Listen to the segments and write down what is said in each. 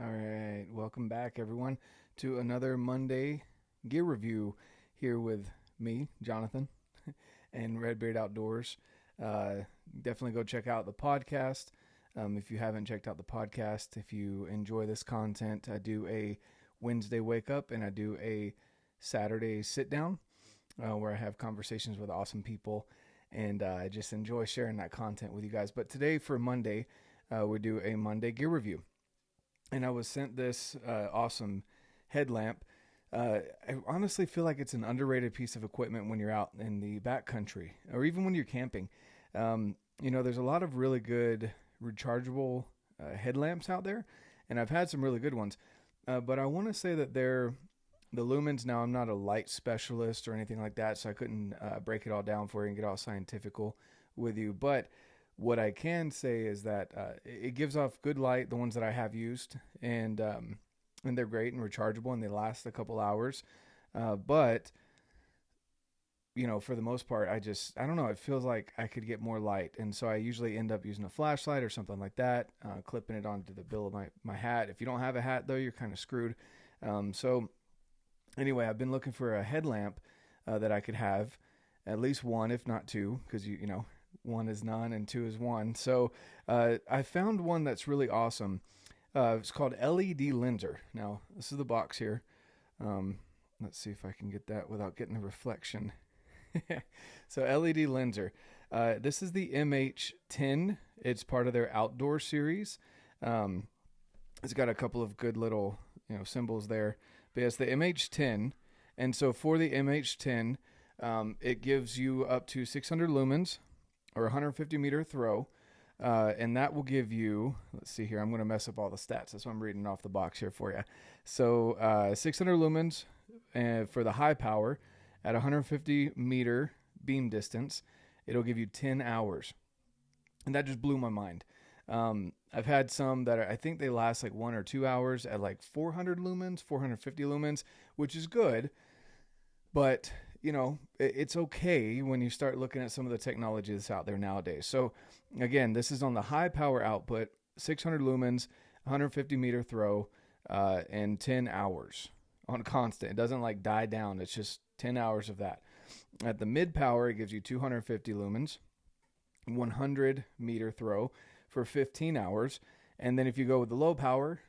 All right, welcome back, everyone, to another Monday gear review here with me, Jonathan, and RedBeard Outdoors. Definitely go check out the podcast. If you haven't checked out the podcast, if you enjoy this content, I do a Wednesday wake up and I do a Saturday sit down where I have conversations with awesome people, and I just enjoy sharing that content with you guys. But today for Monday, we do a Monday gear review. And I was sent this awesome headlamp. I honestly feel like it's an underrated piece of equipment when you're out in the backcountry or even when you're camping. There's a lot of really good rechargeable headlamps out there, and I've had some really good ones. But I want to say that they're the lumens. Now, I'm not a light specialist or anything like that, so I couldn't break it all down for you and get all scientifical with you. But what I can say is that it gives off good light, the ones that I have used, and they're great and rechargeable, and they last a couple hours. But for the most part, I don't know. It feels like I could get more light, and so I usually end up using a flashlight or something like that, clipping it onto the bill of my hat. If you don't have a hat, though, you're kind of screwed. So anyway, I've been looking for a headlamp that I could have, at least one, if not two, because one is none and two is one. So I found one that's really awesome. It's called LEDLenser. Now, this is the box here. Let's see if I can get that without getting a reflection. So LEDLenser. This is the MH10. It's part of their outdoor series. It's got a couple of good little symbols there. But it's the MH10. And so for the MH10, it gives you up to 600 lumens, or 150 meter throw, and that will give you, let's see here, I'm going to mess up all the stats. That's why I'm reading off the box here for you. So 600 lumens for the high power at 150 meter beam distance. It'll give you 10 hours. And that just blew my mind. I've had some that I think they last like 1 or 2 hours at like 400 lumens, 450 lumens, which is good. But it's okay when you start looking at some of the technology that's out there nowadays. So again, this is on the high power output, 600 lumens, 150 meter throw, and 10 hours on constant. It doesn't like die down. It's just 10 hours of that. At the mid power, it gives you 250 lumens, 100 meter throw for 15 hours. And then if you go with the low power,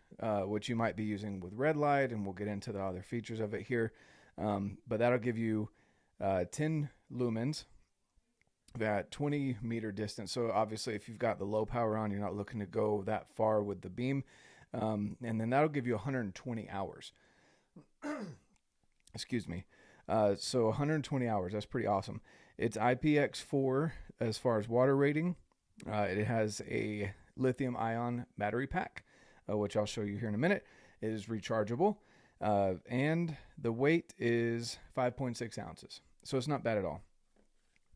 which you might be using with red light, and we'll get into the other features of it here, but that'll give you 10 lumens at 20 meter distance. So obviously if you've got the low power on, you're not looking to go that far with the beam. And then that'll give you 120 hours. Excuse me. So 120 hours, that's pretty awesome. It's IPX4 as far as water rating. It has a lithium ion battery pack, which I'll show you here in a minute. It is rechargeable. And the weight is 5.6 ounces. So it's not bad at all.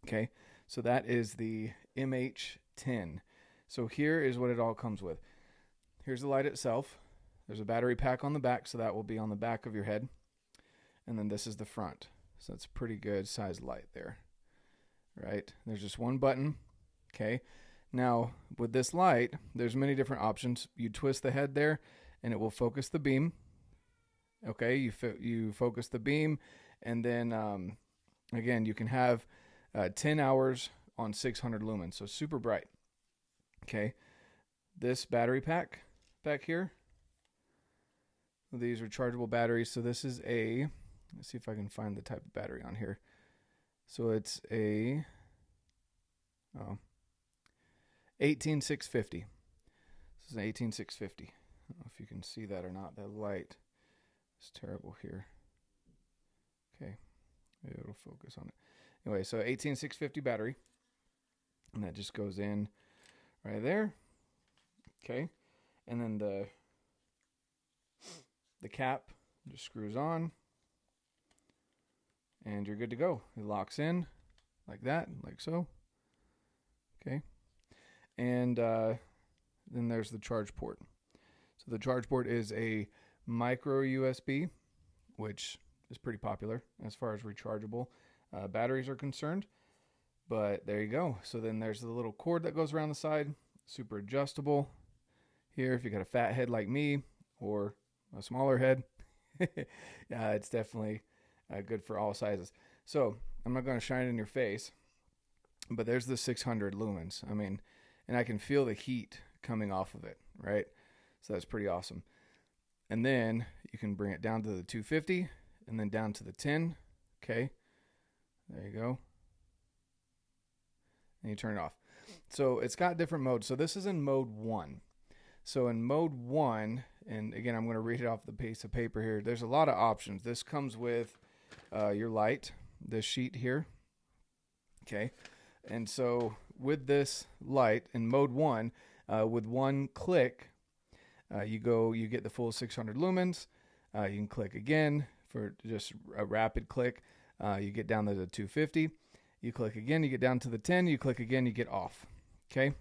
Okay. So that is the MH10. So here is what it all comes with. Here's the light itself. There's a battery pack on the back, so that will be on the back of your head. And then this is the front. So that's a pretty good size light there. Right. There's just one button. Okay. Now with this light, there's many different options. You twist the head there and it will focus the beam. Okay, you focus the beam, and then again, you can have 10 hours on 600 lumens, so super bright. Okay, this battery pack back here, these rechargeable batteries. So this is let's see if I can find the type of battery on here. So it's a 18650. This is an 18650. I don't know if you can see that or not. That light. It's terrible here. Okay. Maybe it'll focus on it. Anyway, so 18650 battery. And that just goes in right there. Okay. And then the cap just screws on. And you're good to go. It locks in like that, like so. Okay. And then there's the charge port. So the charge port is a micro USB, which is pretty popular as far as rechargeable batteries are concerned. But there you go. So then there's the little cord that goes around the side, super adjustable. Here, if you got a fat head like me, or a smaller head. It's definitely good for all sizes. So I'm not going to shine it in your face, but there's the 600 lumens. I mean, and I can feel the heat coming off of it, right? So that's pretty awesome. And then you can bring it down to the 250 and then down to the 10. Okay. There you go. And you turn it off. So it's got different modes. So this is in mode 1. So in mode 1, and again, I'm going to read it off the piece of paper here. There's a lot of options. This comes with your light, this sheet here. Okay. And so with this light in mode 1, with one click, you get the full 600 lumens. You can click again for just a rapid click. You get down to the 250. You click again, you get down to the 10. You click again, you get off. Okay.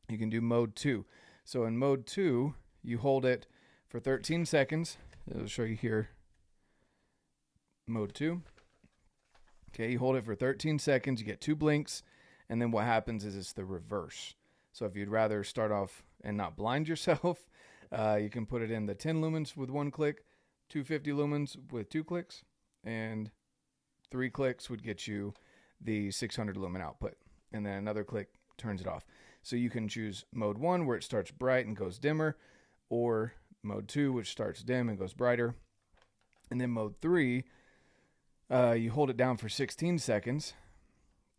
You can do mode 2. So in mode 2, you hold it for 13 seconds. It'll show you here. Mode 2. Okay, you hold it for 13 seconds, you get 2 blinks, and then what happens is it's the reverse. So if you'd rather start off and not blind yourself, you can put it in the 10 lumens with 1 click, 250 lumens with 2 clicks, and 3 clicks would get you the 600 lumen output. And then another click turns it off. So you can choose mode 1 where it starts bright and goes dimmer, or mode 2 which starts dim and goes brighter. And then mode 3, you hold it down for 16 seconds,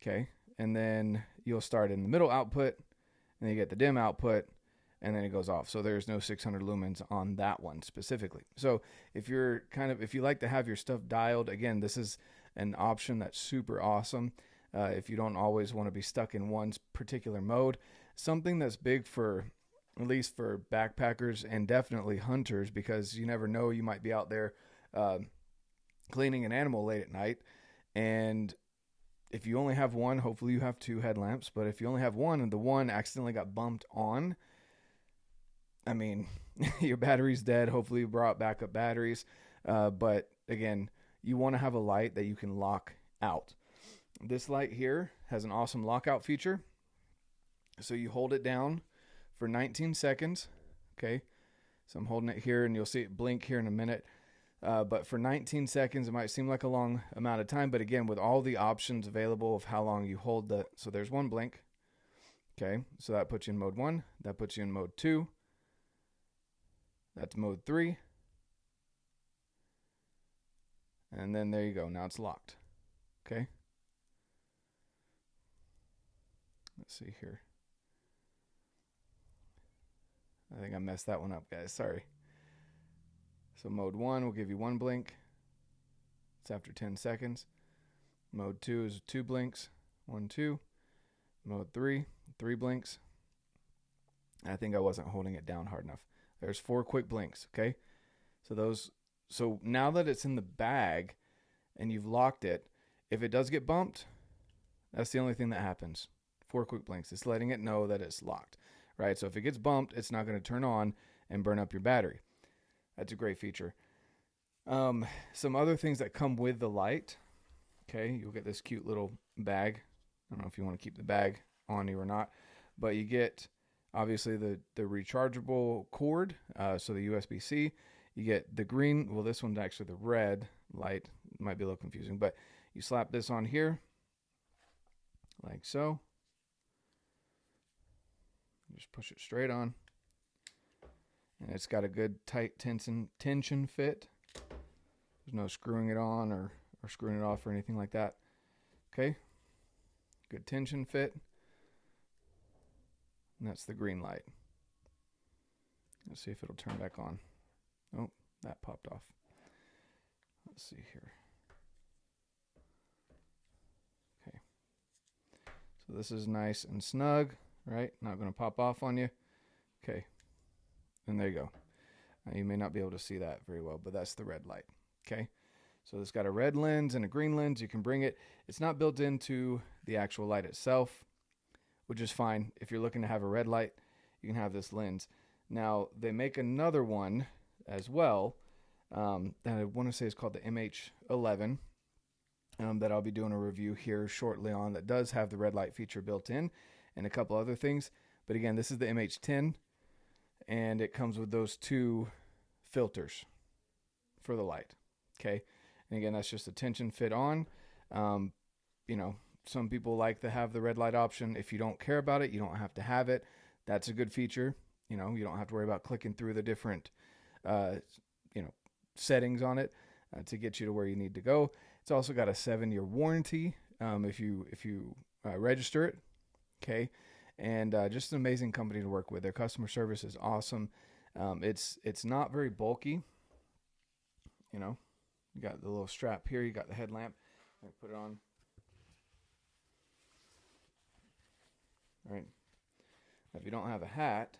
okay, and then you'll start in the middle output, and then you get the dim output, and then it goes off. So there's no 600 lumens on that one specifically. So if you like to have your stuff dialed, again, this is an option that's super awesome. If you don't always want to be stuck in one particular mode, something that's big for, at least for backpackers and definitely hunters, because you never know, you might be out there cleaning an animal late at night, and if you only have one, hopefully you have 2 headlamps, but if you only have one and the one accidentally got bumped on, I mean, your battery's dead. Hopefully you brought backup batteries, but again, you want to have a light that you can lock out. This light here has an awesome lockout feature. So you hold it down for 19 seconds, okay? So I'm holding it here, and you'll see it blink here in a minute. But for 19 seconds, it might seem like a long amount of time. But again, with all the options available of how long you hold so there's 1 blink. Okay, so that puts you in mode 1. That puts you in mode 2. That's mode 3. And then there you go. Now it's locked. Okay. Let's see here. I think I messed that one up, guys. Sorry. So mode 1 will give you 1 blink. It's after 10 seconds. Mode 2 is 2 blinks. 1, 2. Mode 3, 3 blinks. I think I wasn't holding it down hard enough. There's 4 quick blinks, okay? So now that it's in the bag and you've locked it, if it does get bumped, that's the only thing that happens. 4 quick blinks. It's letting it know that it's locked, right? So if it gets bumped, it's not going to turn on and burn up your battery. That's a great feature. Some other things that come with the light. Okay, you'll get this cute little bag. I don't know if you want to keep the bag on you or not, but you get obviously the rechargeable cord, so the USB-C. You get the green. Well, this one's actually the red light. It might be a little confusing, but you slap this on here like so. Just push it straight on. And it's got a good tight tension fit. There's no screwing it on or screwing it off or anything like that. Okay. Good tension fit. And that's the green light. Let's see if it'll turn back on. Oh, that popped off. Let's see here. Okay. So this is nice and snug, right? Not going to pop off on you. Okay. And there you go. You may not be able to see that very well, but that's the red light. Okay. So it's got a red lens and a green lens. You can bring it. It's not built into the actual light itself, which is fine. If you're looking to have a red light, you can have this lens. Now, they make another one as well that I want to say is called the MH10 that I'll be doing a review here shortly on, that does have the red light feature built in and a couple other things. But again, this is the MH10. and it comes with those 2 filters for the light. Okay. And again, that's just a tension fit on. Some people like to have the red light option. If you don't care about it, you don't have to have it. That's a good feature. You don't have to worry about clicking through the different, settings on it to get you to where you need to go. It's also got a 7-year warranty if you register it. Okay. And just an amazing company to work with. Their customer service is awesome. It's not very bulky. You got the little strap here. You got the headlamp. Put it on. All right. Now, if you don't have a hat,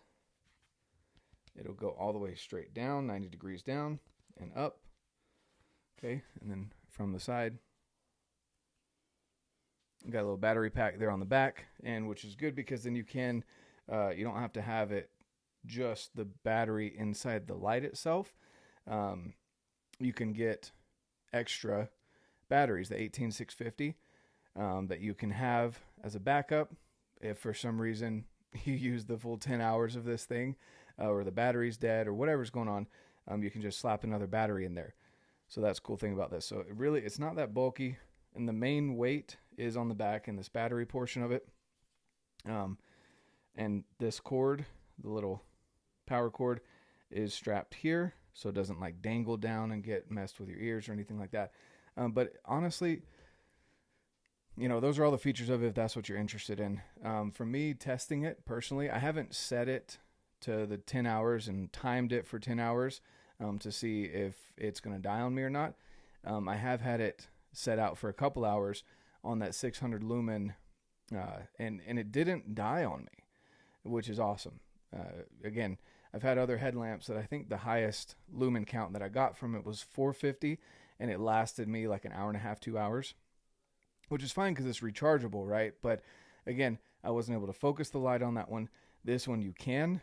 it'll go all the way straight down, 90 degrees down and up. Okay. And then from the side, you got a little battery pack there on the back, and which is good because then you don't have to have it just the battery inside the light itself. You can get extra batteries, the 18650, that you can have as a backup if for some reason you use the full 10 hours of this thing, or the battery's dead or whatever's going on. You can just slap another battery in there. So that's a cool thing about this. So it's not that bulky, and the main weight is on the back in this battery portion of it. And this cord, the little power cord, is strapped here, so it doesn't like dangle down and get messed with your ears or anything like that. But honestly, those are all the features of it if that's what you're interested in. For me, testing it personally, I haven't set it to the 10 hours and timed it for 10 hours to see if it's going to die on me or not. I have had it set out for a couple hours on that 600 lumen, and it didn't die on me, which is awesome. Again, I've had other headlamps that I think the highest lumen count that I got from it was 450, and it lasted me like an hour and a half, 2 hours, which is fine because it's rechargeable, right? But again, I wasn't able to focus the light on that one. This one you can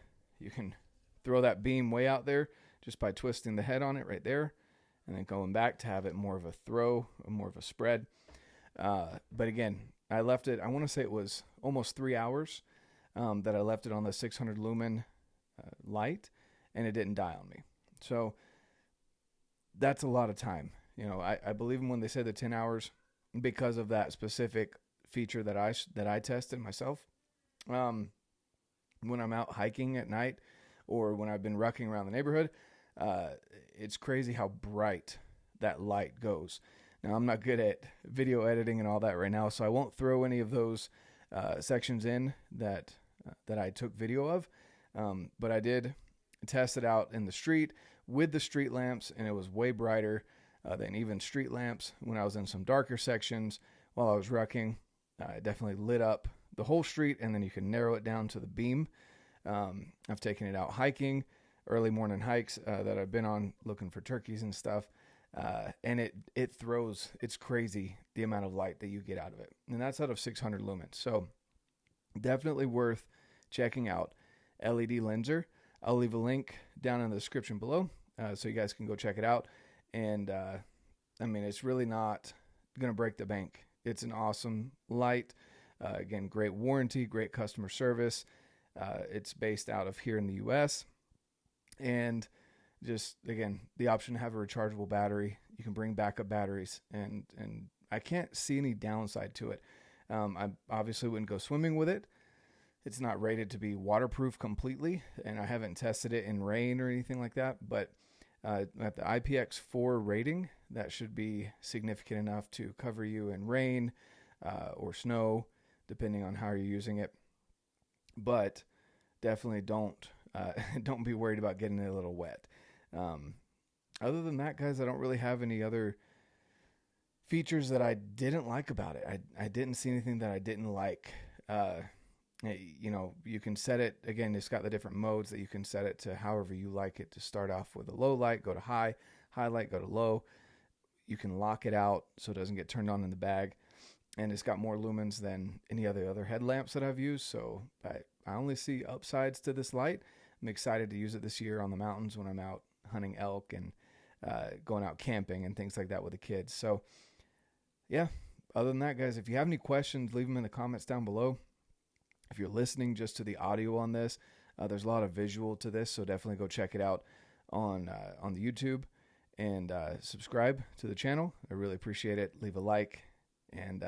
throw that beam way out there just by twisting the head on it right there, and then going back to have it more of a throw, more of a spread. But again, I left it, I want to say it was almost 3 hours that I left it on the 600 lumen light, and it didn't die on me. So that's a lot of time. I believe them when they say the 10 hours because of that specific feature that I tested myself. When I'm out hiking at night or when I've been rucking around the neighborhood, it's crazy how bright that light goes. Now, I'm not good at video editing and all that right now, so I won't throw any of those sections in that I took video of. But I did test it out in the street with the street lamps, and it was way brighter than even street lamps. When I was in some darker sections while I was rucking, it definitely lit up the whole street, and then you can narrow it down to the beam. I've taken it out hiking, early morning hikes that I've been on looking for turkeys and stuff. And it throws, it's crazy the amount of light that you get out of it. And that's out of 600 lumens. So definitely worth checking out LEDLenser. I'll leave a link down in the description below so you guys can go check it out. And it's really not going to break the bank. It's an awesome light. Again, great warranty, great customer service. It's based out of here in the US. And just, again, the option to have a rechargeable battery. You can bring backup batteries, and I can't see any downside to it. I obviously wouldn't go swimming with it. It's not rated to be waterproof completely, and I haven't tested it in rain or anything like that, but at the IPX4 rating, that should be significant enough to cover you in rain or snow, depending on how you're using it. But definitely don't be worried about getting it a little wet. Other than that, guys, I don't really have any other features that I didn't like about it. I didn't see anything that I didn't like. You can set it, again, it's got the different modes that you can set it to however you like it, to start off with a low light, go to high light, go to low. You can lock it out so it doesn't get turned on in the bag. And it's got more lumens than any other headlamps that I've used. So I only see upsides to this light. I'm excited to use it this year on the mountains when I'm out hunting elk and going out camping and things like that with the kids. So yeah, other than that, guys, if you have any questions, leave them in the comments down below. If you're listening just to the audio on this, There's a lot of visual to this, so definitely go check it out on the YouTube, and subscribe to the channel. I really appreciate it. Leave a like, and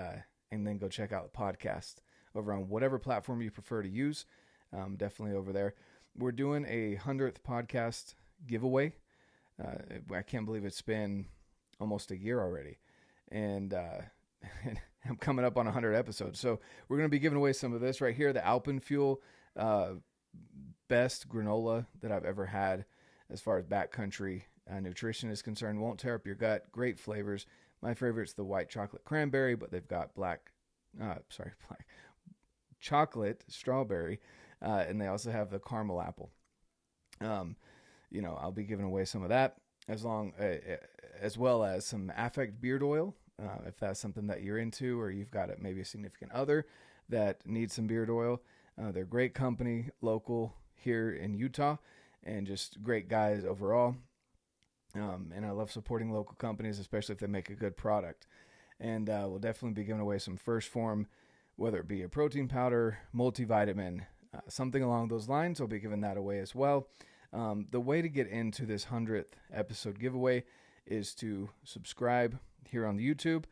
then go check out the podcast over on whatever platform you prefer to use. Definitely over there. We're doing a 100th podcast giveaway. I can't believe it's been almost a year already, and I'm coming up on 100 episodes. So we're going to be giving away some of this right here, the Alpen Fuel best granola that I've ever had as far as backcountry nutrition is concerned. Won't tear up your gut. Great flavors. My favorite's the white chocolate cranberry, but they've got black chocolate strawberry, and they also have the caramel apple. I'll be giving away some of that, as well as some Affect beard oil, if that's something that you're into, or you've got maybe a significant other that needs some beard oil. They're a great company, local here in Utah, and just great guys overall. And I love supporting local companies, especially if they make a good product. And we'll definitely be giving away some First Form, whether it be a protein powder, multivitamin, something along those lines. I'll be giving that away as well. The way to get into this 100th episode giveaway is to subscribe here on the YouTube,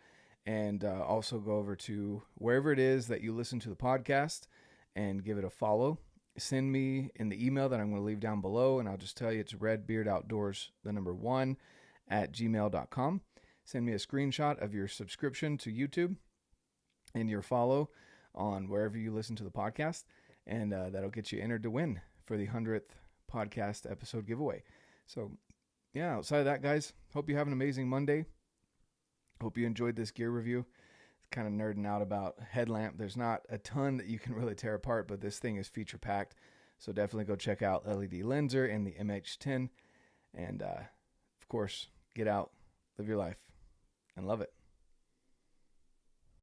and also go over to wherever it is that you listen to the podcast and give it a follow. Send me in the email that I'm going to leave down below, and I'll just tell you it's redbeardoutdoors1@gmail.com. Send me a screenshot of your subscription to YouTube and your follow on wherever you listen to the podcast, and that'll get you entered to win for the 100th podcast episode giveaway. So, yeah, outside of that, guys, hope you have an amazing Monday. Hope you enjoyed this gear review. Kind of nerding out about Headlamp. There's not a ton that you can really tear apart, but this thing is feature packed. So definitely go check out LEDLenser and the MH10. And, of course, get out, live your life, and love it.